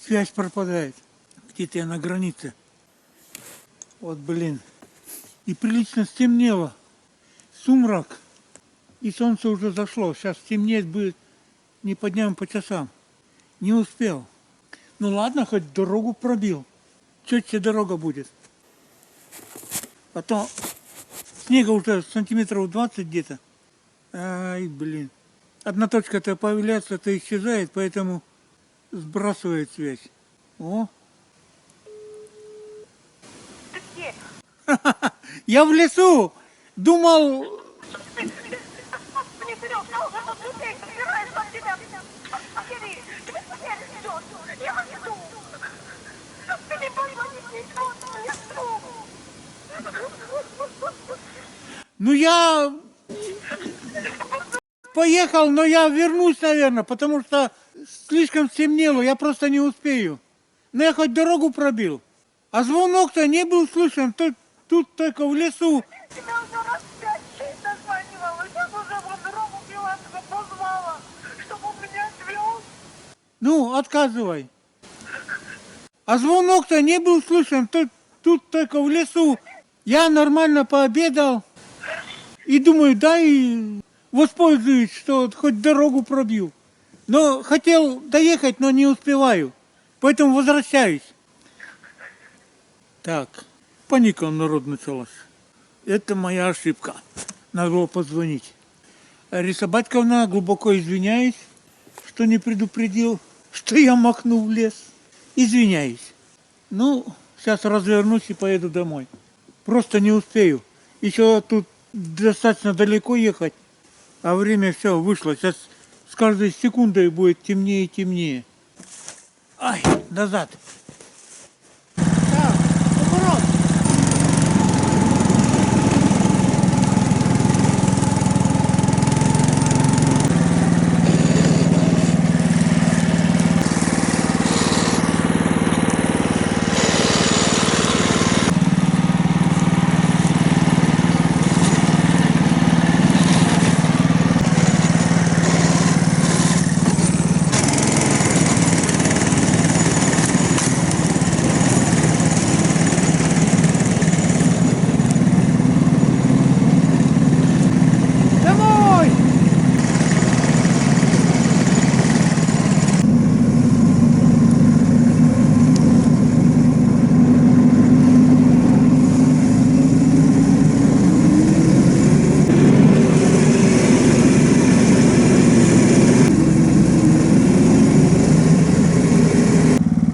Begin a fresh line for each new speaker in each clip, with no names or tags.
связь пропадает. Где-то я на границе. Вот, блин. И прилично стемнело. Сумрак. И солнце уже зашло. Сейчас темнеть будет не по дням, по часам. Не успел. Ну ладно, хоть дорогу пробил. Четче дорога будет. Потом снега уже сантиметров 20 где-то. Ай, блин. Одна точка-то появляется, то исчезает, поэтому сбрасывает связь. О.
Где?
Я в лесу. Думал,
Мне Серег сказал, что тут людей собирается от тебя. Бери, тебе смерть идет. Я вас жду. Ты не позвони мне, что я жду.
ну я поехал, но я вернусь, наверное, потому что слишком стемнело, я просто не успею. Но я хоть дорогу пробил. А звонок-то не был слышен, тут только в лесу.
Тебя уже раз 5-6 дозванивала. Сейчас уже в дорогу Биланова позвала, чтобы меня отвез.
Ну, отказывай. А звонок-то не был слышен, тут только в лесу. Я нормально пообедал и думаю, дай воспользуюсь, что хоть дорогу пробью. Но хотел доехать, но не успеваю. Поэтому возвращаюсь. Так, паника народ началась. Это моя ошибка. Надо было позвонить. Ариса Батьковна, глубоко извиняюсь, что не предупредил, что я махну в лес. Извиняюсь. Ну, сейчас развернусь и поеду домой. Просто не успею. Еще тут достаточно далеко ехать, а время все вышло. Сейчас с каждой секундой будет темнее и темнее. Ай, назад. Так, поворот. Домой!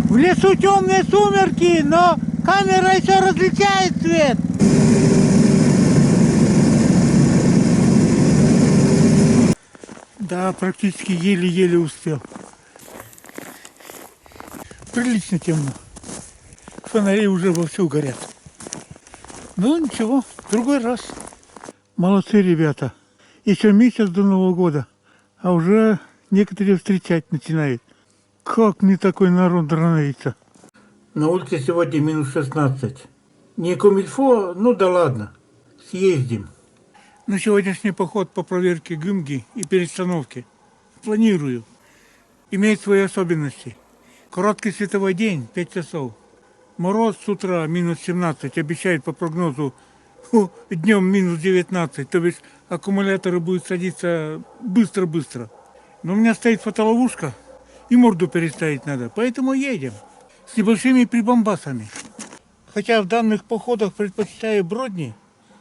В лесу темные сумерки, но камера еще различает цвет. Да, практически еле-еле успел. Прилично темно. Фонари уже вовсю горят. Ну ничего, в другой раз. Молодцы ребята. Еще месяц до Нового года, а уже некоторые встречать начинают. Как мне такой народ нравится. На улице сегодня минус 16. Не комильфо, ну да ладно. Съездим. На сегодняшний поход по проверке ГИМГи и перестановке планирую. Имеет свои особенности. Короткий световой день, 5 часов. Мороз с утра минус 17, обещает по прогнозу днем минус 19. То есть аккумуляторы будут садиться быстро-быстро. Но у меня стоит фотоловушка, и морду переставить надо. Поэтому едем. С небольшими прибамбасами. Хотя в данных походах предпочитаю бродни,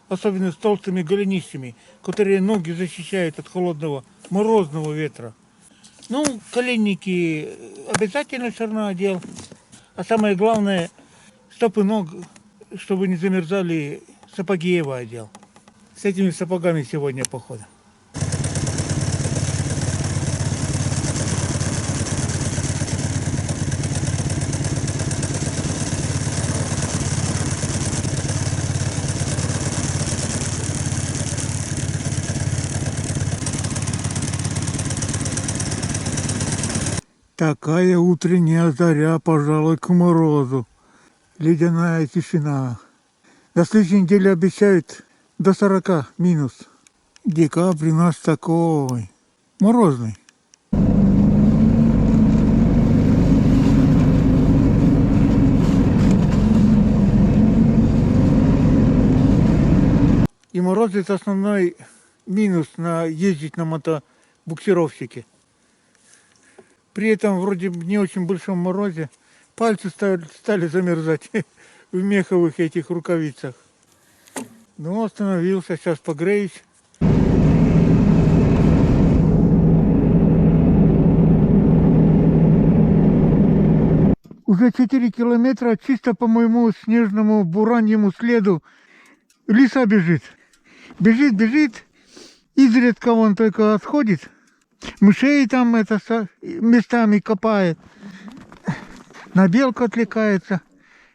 особенно с толстыми голенищами, которые ноги защищают от холодного, морозного ветра. Ну, коленники обязательно все равно одел. А самое главное, стопы ног, чтобы не замерзали, сапоги его одел. С этими сапогами сегодня похода. Такая утренняя заря, пожалуй, к морозу. Ледяная тишина. На следующей неделе обещают до 40 минус. Декабрь у нас такой морозный. Мороз это основной минус на ездить на мотобуксировщике. При этом вроде не очень большом морозе пальцы стали замерзать в меховых этих рукавицах. Ну, остановился, сейчас погреюсь. Уже 4 километра чисто по моему снежному бураньему следу лиса бежит. Бежит, бежит, изредка он только отходит. Мышей там местами копает. На белку отвлекается.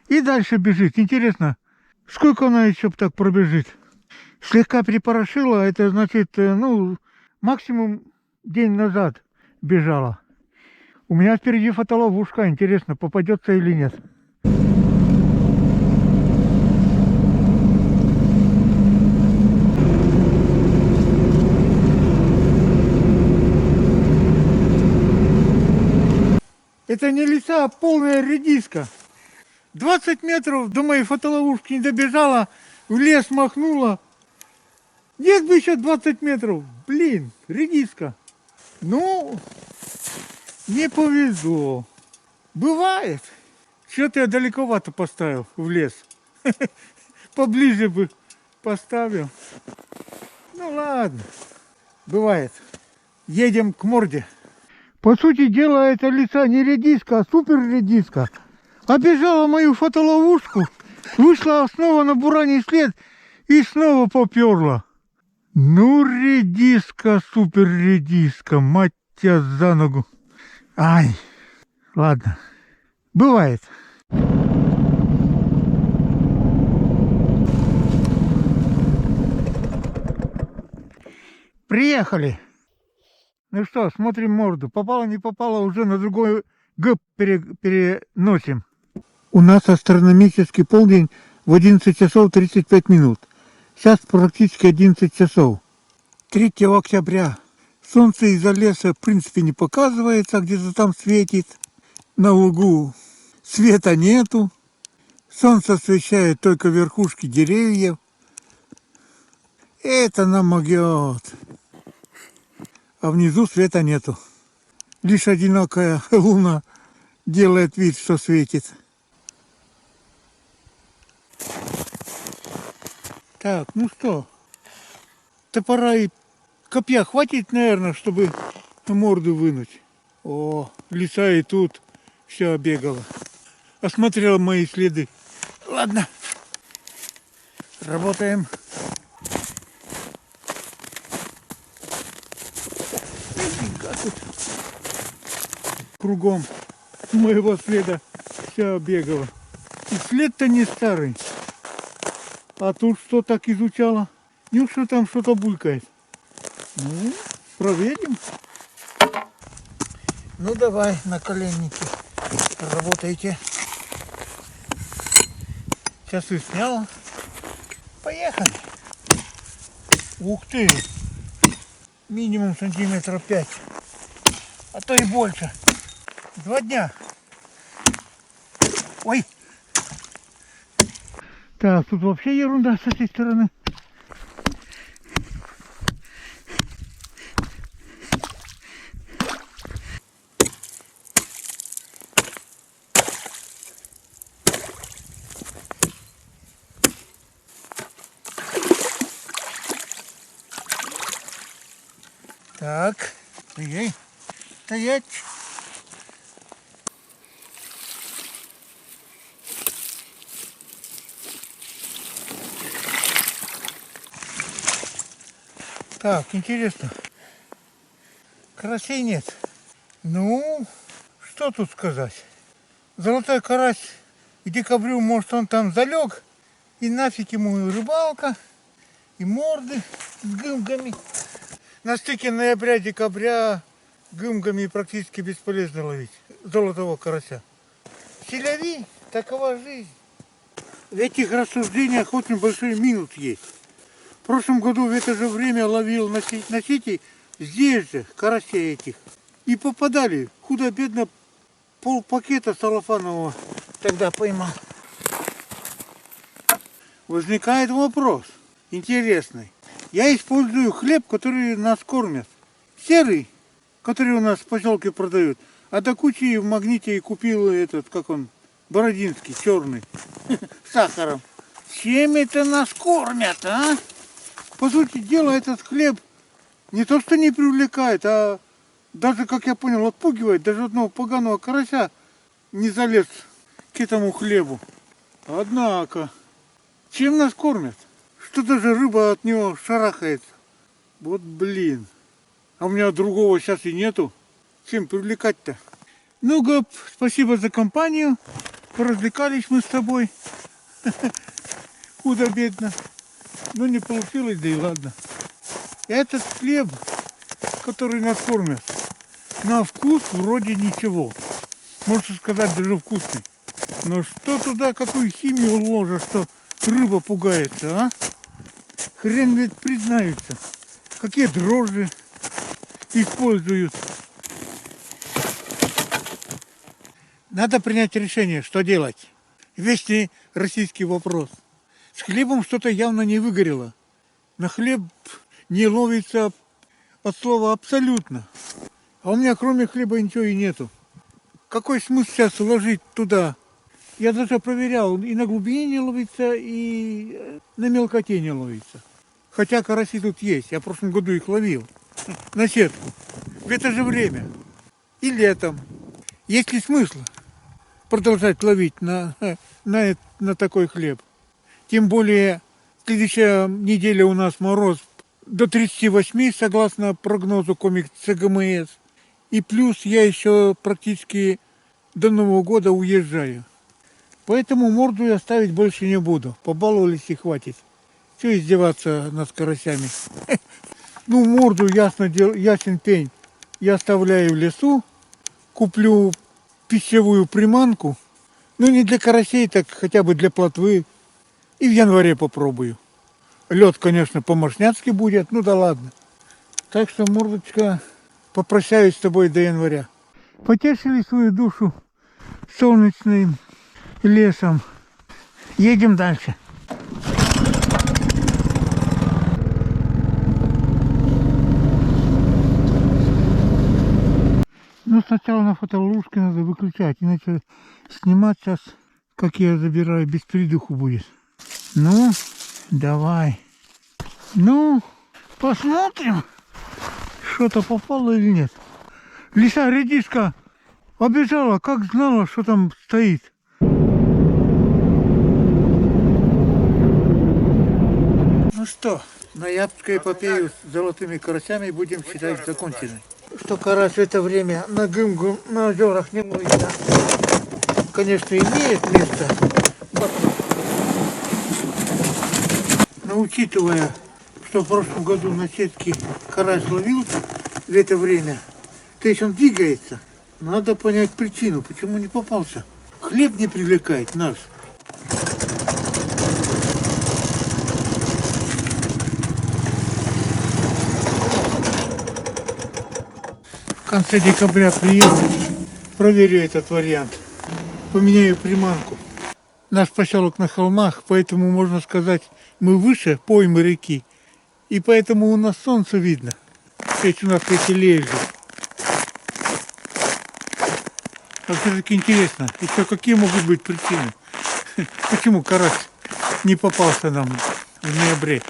И дальше бежит. Интересно, сколько она еще так пробежит? Слегка припорошила, это значит, максимум день назад бежала. У меня впереди фотоловушка. Интересно, попадется или нет. Это не лиса, а полная редиска. 20 метров до моей фотоловушки не добежала, в лес махнула. Нет бы еще 20 метров. Блин, редиска. Ну, не повезло. Бывает. Что-то я далековато поставил в лес. Поближе бы поставил. Ну ладно. Бывает. Едем к морде. По сути дела, эта лиса не редиска, а супер редиска. Обежала мою фотоловушку, вышла снова на бураний след и снова поперла. Ну, редиска, супер редиска, мать тебя за ногу. Ай, ладно, бывает. Приехали. Ну что, смотрим морду. Попало, не попало, уже на другой ГЭП переносим. У нас астрономический полдень в 11 часов 35 минут. Сейчас практически 11 часов. 3 октября. Солнце из-за леса в принципе не показывается, где-то там светит. На лугу света нету. Солнце освещает только верхушки деревьев. Это нам могет. А внизу света нету. Лишь одинокая луна делает вид, что светит. Так, ну что, топора и копья хватит, наверное, чтобы морду вынуть. О, лиса и тут все обегала. Осмотрела мои следы. Ладно, работаем. Тут кругом моего следа все обегало. И след-то не старый. А тут что так изучала? Неужто там что-то булькает? Ну, проверим. Ну давай, наколенники, работайте. Сейчас и сняла. Поехали. Ух ты! Минимум сантиметров 5. А то и больше. 2 дня. Ой. Так, тут вообще ерунда с этой стороны. Так, эй, стоять. Так, интересно. Карасей нет. Ну, что тут сказать? Золотой карась к декабрю, может, он там залег, и нафиг ему и рыбалка, и морды с гымками. На стыке ноября-декабря гымками практически бесполезно ловить золотого карася. Селяви, такова жизнь. В этих рассуждениях очень большой минус есть. В прошлом году в это же время ловил на сети здесь же карасей этих. И попадали худо-бедно полпакета салофанового тогда поймал. Возникает вопрос интересный. Я использую хлеб, который нас кормят. Серый, который у нас в поселке продают. А до кучи в Магните и купил этот, как он, бородинский, черный, с сахаром. Чем это нас кормят, а? По сути дела, этот хлеб не то что не привлекает, а даже, как я понял, отпугивает. Даже одного поганого карася не залез к этому хлебу. Однако, чем нас кормят? Что даже рыба от него шарахается. Вот блин. А у меня другого сейчас и нету. Чем привлекать-то? Ну, Гоп, спасибо за компанию. Поразвлекались мы с тобой. Худо-бедно. Ну, не получилось, да и ладно. Этот хлеб, который нас кормят, на вкус вроде ничего. Можно сказать, даже вкусный. Но что туда, какую химию вложат, что рыба пугается, а? Хрен ведь признаются. Какие дрожжи используют. Надо принять решение, что делать. Вечный российский вопрос. С хлебом что-то явно не выгорело. На хлеб не ловится от слова абсолютно. А у меня кроме хлеба ничего и нету. Какой смысл сейчас ложить туда? Я даже проверял, и на глубине не ловится, и на мелкоте не ловится. Хотя караси тут есть, я в прошлом году их ловил на сетку. В это же время. И летом. Есть ли смысл продолжать ловить на такой хлеб? Тем более, следующая неделя у нас мороз до 38, согласно прогнозу комикс ЦГМС. И плюс я еще практически до Нового года уезжаю. Поэтому морду я ставить больше не буду. Побаловались и хватит. Что издеваться над карасями? Ну, морду, ясен пень. Я оставляю в лесу, куплю пищевую приманку. Ну, не для карасей, так хотя бы для плотвы. И в январе попробую. Лед, конечно, по-мошняцки будет, ну да ладно. Так что, мордочка, попрощаюсь с тобой до января. Потешили свою душу солнечным лесом. Едем дальше. Ну, сначала на фотолужке надо выключать, иначе снимать сейчас, как я забираю, без придуху будет. Ну, давай. Ну, посмотрим, что-то попало или нет. Лиса, редиска обежала, как знала, что там стоит. Ну что, ноябрьскую эпопею с золотыми карасями будем считать законченной. Что карась в это время на Гымгу на озерах не ловится, конечно, имеет место. Но учитывая, что в прошлом году на сетке карась ловился в это время, то есть он двигается, надо понять причину, почему не попался. Хлеб не привлекает наш. В конце декабря приеду, проверю этот вариант, поменяю приманку. Наш поселок на холмах, поэтому можно сказать, мы выше поймы реки, и поэтому у нас солнце видно, ведь у нас эти лежи. А все-таки интересно, еще какие могут быть причины, почему карась не попался нам в ноябре.